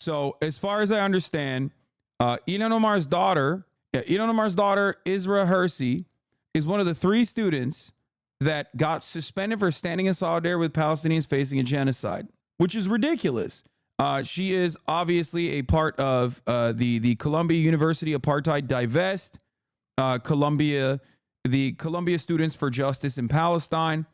So as far as I understand, Ilhan Omar's daughter, Isra Hersey, is one of the 3 students that got suspended for standing in solidarity with Palestinians facing a genocide, which is ridiculous. She is obviously a part of the Columbia University Apartheid Divest, the Columbia Students for Justice in Palestine.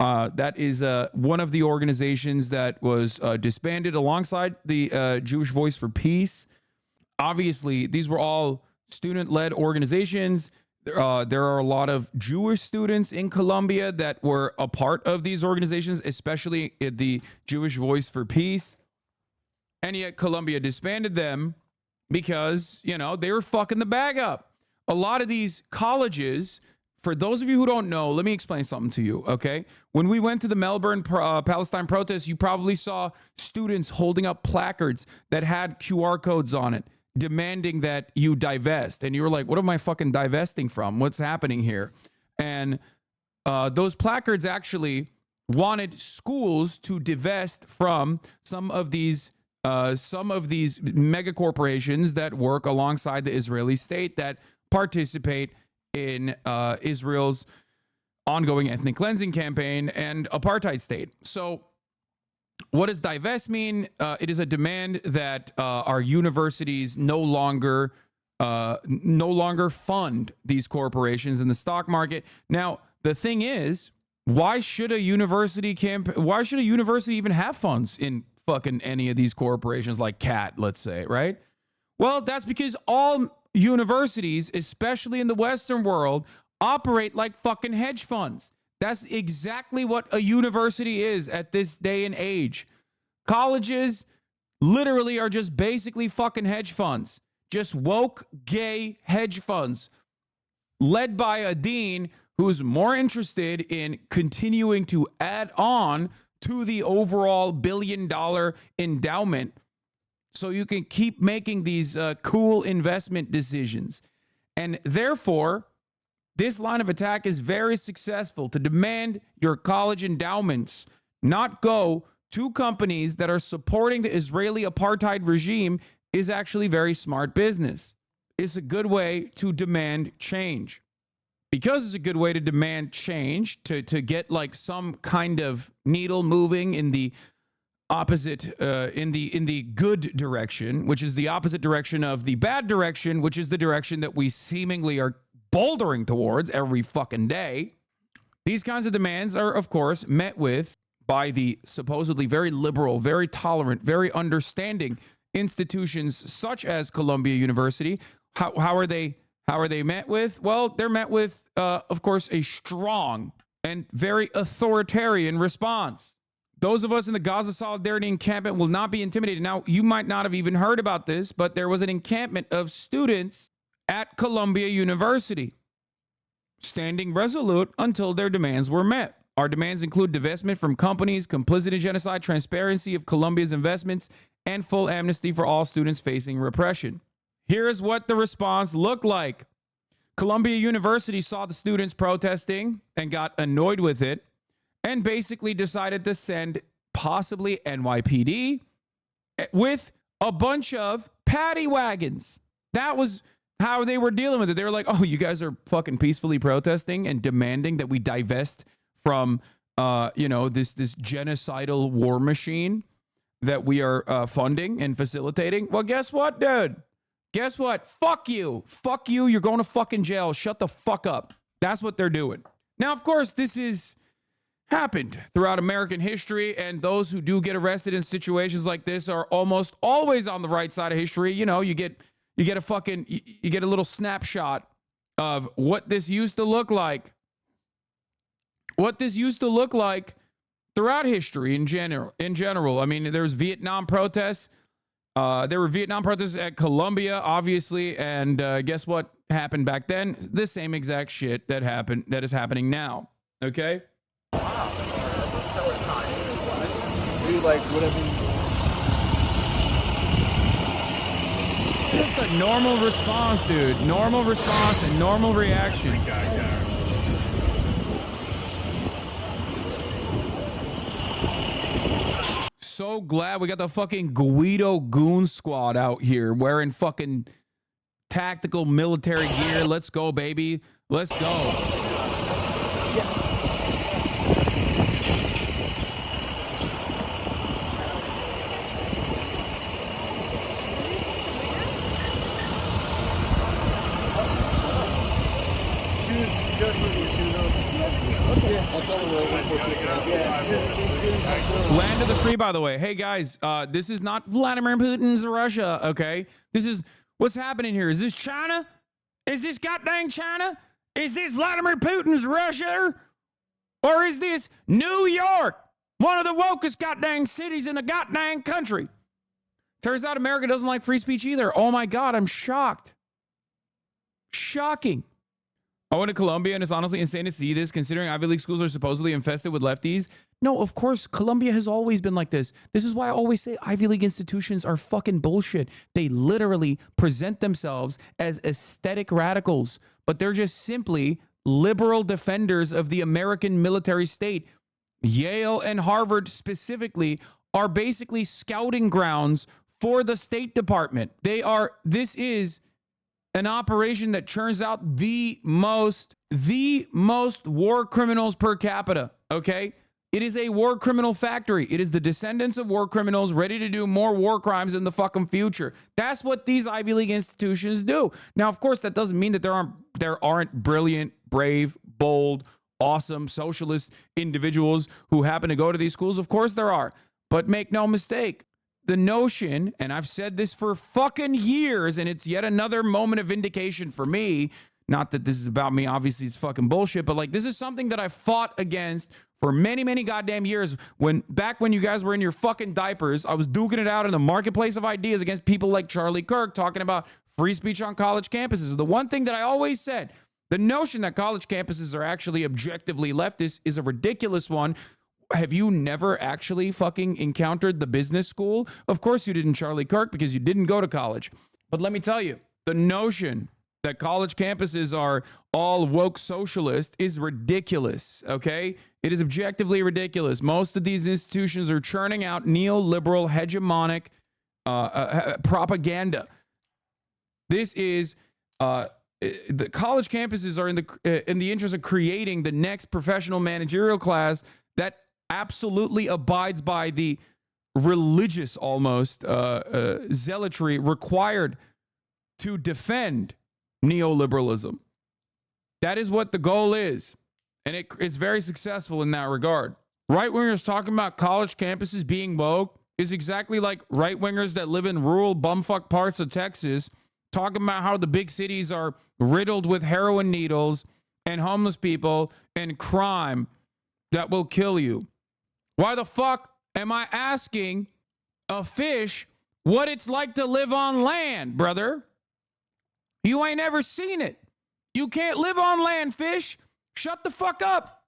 That is one of the organizations that was disbanded alongside the Jewish Voice for Peace. Obviously, these were all student-led organizations. There are a lot of Jewish students in Columbia that were a part of these organizations, especially the Jewish Voice for Peace. And yet Columbia disbanded them because, you know, they were fucking the bag up. A lot of these colleges, for those of you who don't know, let me explain something to you, okay? When we went to the Melbourne Palestine protests, you probably saw students holding up placards that had QR codes on it, demanding that you divest. And you were like, what am I fucking divesting from? What's happening here? And those placards actually wanted schools to divest from some of these mega corporations that work alongside the Israeli state that participate in Israel's ongoing ethnic cleansing campaign and apartheid state. So what does divest mean? It is a demand that our universities no longer fund these corporations in the stock market. Now, the thing is, why should a university even have funds in fucking any of these corporations like CAT, let's say, right? Well, that's because all universities, especially in the Western world, operate like fucking hedge funds. That's exactly what a university is at this day and age. Colleges literally are just basically fucking hedge funds. Just woke, gay hedge funds led by a dean who's more interested in continuing to add on to the overall billion-dollar endowment so you can keep making these cool investment decisions. And therefore, this line of attack is very successful. To demand your college endowments not go to companies that are supporting the Israeli apartheid regime is actually very smart business. It's a good way to demand change. Because it's a good way to demand change, to get like some kind of needle moving in the opposite, in the good direction, which is the opposite direction of the bad direction, which is the direction that we seemingly are bouldering towards every fucking day. These kinds of demands are, of course, met with by the supposedly very liberal, very tolerant, very understanding institutions such as Columbia University. How are they met with? Well, they're met with, of course, a strong and very authoritarian response. Those of us in the Gaza Solidarity encampment will not be intimidated. Now, you might not have even heard about this, but there was an encampment of students at Columbia University standing resolute until their demands were met. Our demands include divestment from companies, complicit in genocide, transparency of Columbia's investments, and full amnesty for all students facing repression. Here's what the response looked like. Columbia University saw the students protesting and got annoyed with it and basically decided to send possibly NYPD with a bunch of paddy wagons. That was how they were dealing with it. They were like, oh, you guys are fucking peacefully protesting and demanding that we divest from, this genocidal war machine that we are funding and facilitating. Well, guess what, dude? Guess what? Fuck you. Fuck you. You're going to fucking jail. Shut the fuck up. That's what they're doing. Now, of course, this is happened throughout American history, and those who do get arrested in situations like this are almost always on the right side of history. You know, you get a little snapshot of what this used to look like. What this used to look like throughout history in general. I mean, there was Vietnam protests. There were Vietnam protests at Columbia, obviously, and guess what happened back then? The same exact shit that is happening now. Okay? Wow. Do like whatever. Just a normal response, dude. Normal response and normal reaction. so glad we got the fucking Guido Goon Squad out here wearing fucking tactical military gear. Let's go, baby. Let's go. Land of the free, by the way. Hey guys, this is not Vladimir Putin's Russia, okay? This is what's happening here. Is this China? Is this goddamn China? Is this Vladimir Putin's Russia? Or is this New York, one of the wokest goddamn cities in the goddamn country? Turns out America doesn't like free speech either. Oh my God, I'm shocked. Shocking. I went to Columbia, and it's honestly insane to see this, considering Ivy League schools are supposedly infested with lefties. No, of course, Columbia has always been like this. This is why I always say Ivy League institutions are fucking bullshit. They literally present themselves as aesthetic radicals, but they're just simply liberal defenders of the American military state. Yale and Harvard specifically are basically scouting grounds for the State Department. This is an operation that churns out the most war criminals per capita, okay? It is a war criminal factory. It is the descendants of war criminals ready to do more war crimes in the fucking future. That's what these Ivy League institutions do. Now, of course, that doesn't mean that there aren't brilliant, brave, bold, awesome socialist individuals who happen to go to these schools. Of course there are. But make no mistake, the notion, and I've said this for fucking years, and it's yet another moment of vindication for me. Not that this is about me, obviously it's fucking bullshit, but like this is something that I fought against for many, many goddamn years. Back when you guys were in your fucking diapers, I was duking it out in the marketplace of ideas against people like Charlie Kirk talking about free speech on college campuses. The one thing that I always said, the notion that college campuses are actually objectively leftist is a ridiculous one. Have you never actually fucking encountered the business school? Of course you didn't, Charlie Kirk, because you didn't go to college. But let me tell you, the notion that college campuses are all woke socialist is ridiculous, okay? It is objectively ridiculous. Most of these institutions are churning out neoliberal hegemonic propaganda. This is the college campuses are in the interest of creating the next professional managerial class that absolutely abides by the religious almost zealotry required to defend neoliberalism. That is what the goal is. And it's very successful in that regard. Right-wingers talking about college campuses being woke is exactly like right-wingers that live in rural bumfuck parts of Texas talking about how the big cities are riddled with heroin needles and homeless people and crime that will kill you. Why the fuck am I asking a fish what it's like to live on land, brother? You ain't ever seen it. You can't live on land, fish. Shut the fuck up.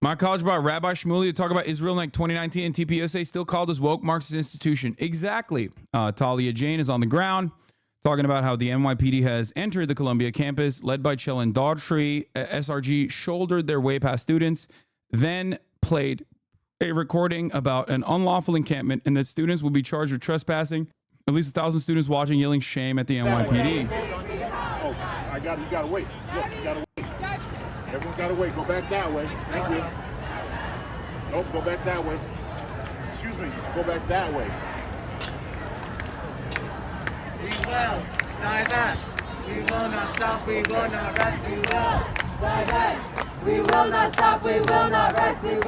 My college brought Rabbi Shmuley to talk about Israel in like 2019, and TPUSA still called us woke Marxist institution. Exactly. Talia Jane is on the ground talking about how the NYPD has entered the Columbia campus, led by Chellen Daughtry. SRG shouldered their way past students, then played a recording about an unlawful encampment and that students will be charged with trespassing. At least 1,000 students watching yelling shame at the NYPD. Oh, you gotta wait. Look, you gotta wait. Everyone gotta wait. Go back that way. Thank you. Nope, go back that way. Excuse me, go back that way. We will divest. We will not stop. We will not rest. We will divest. We will not stop. We will not rest. We will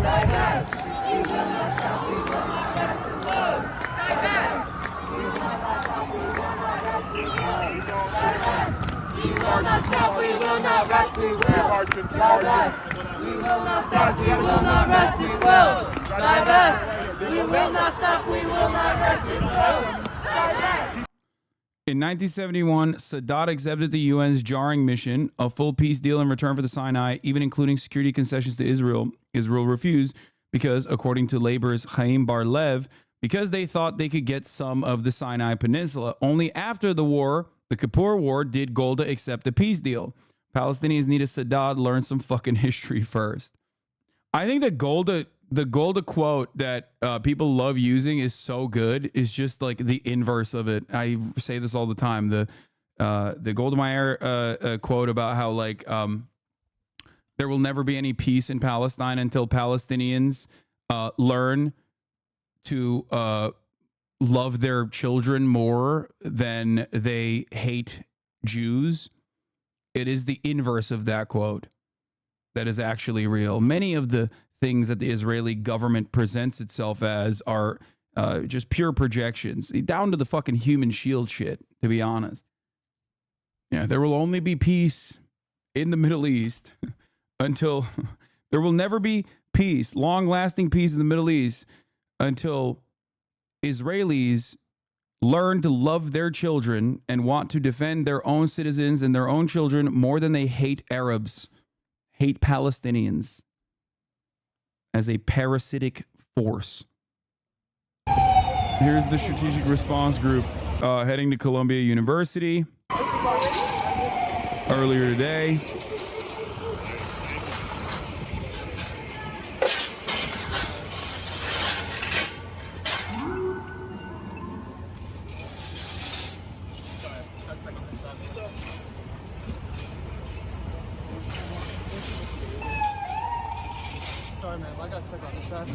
divest. We will not stop. We will not rest. We will divest. We will not stop. We will not rest. We will divest. We will not stop. We will not rest. We will divest. We will not stop. We will not rest. We will divest. We will not stop. We will not rest. We will divest. In 1971, Sadat accepted the UN's jarring mission, a full peace deal in return for the Sinai, even including security concessions to Israel. Israel refused because, according to Labor's Chaim Bar-Lev, because they thought they could get some of the Sinai Peninsula. Only after the war, the Kippur War, did Golda accept the peace deal. Palestinians needed Sadat learn some fucking history first. I think that Golda the Golda quote that people love using is so good is just like the inverse of it. I say this all the time. The Golda Meir quote about how like there will never be any peace in Palestine until Palestinians learn to love their children more than they hate Jews. It is the inverse of that quote that is actually real. Many of the things that the Israeli government presents itself as are just pure projections, down to the fucking human shield shit, to be honest. Yeah, there will only be peace in the Middle East until there will never be peace, long-lasting peace in the Middle East until Israelis learn to love their children and want to defend their own citizens and their own children more than they hate Arabs, hate Palestinians as a parasitic force. Here's the strategic response group heading to Columbia University earlier today. Sorry, man. I got stuck on this side.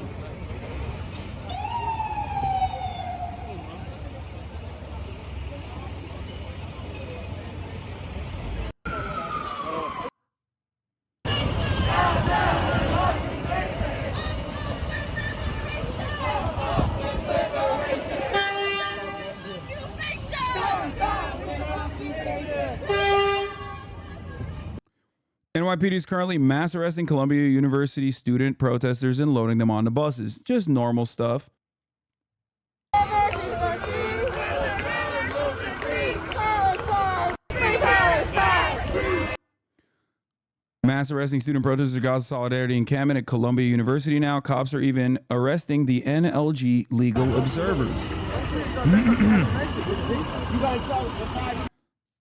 NYPD is currently mass arresting Columbia University student protesters and loading them onto buses. Just normal stuff. Mass arresting student protesters, Gaza Solidarity encampment at Columbia University now. Cops are even arresting the NLG legal observers.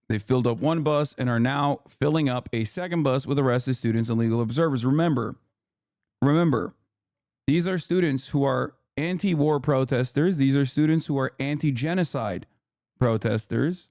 They filled up one bus and are now filling up a second bus with arrested students and legal observers. Remember, these are students who are anti-war protesters. These are students who are anti-genocide protesters.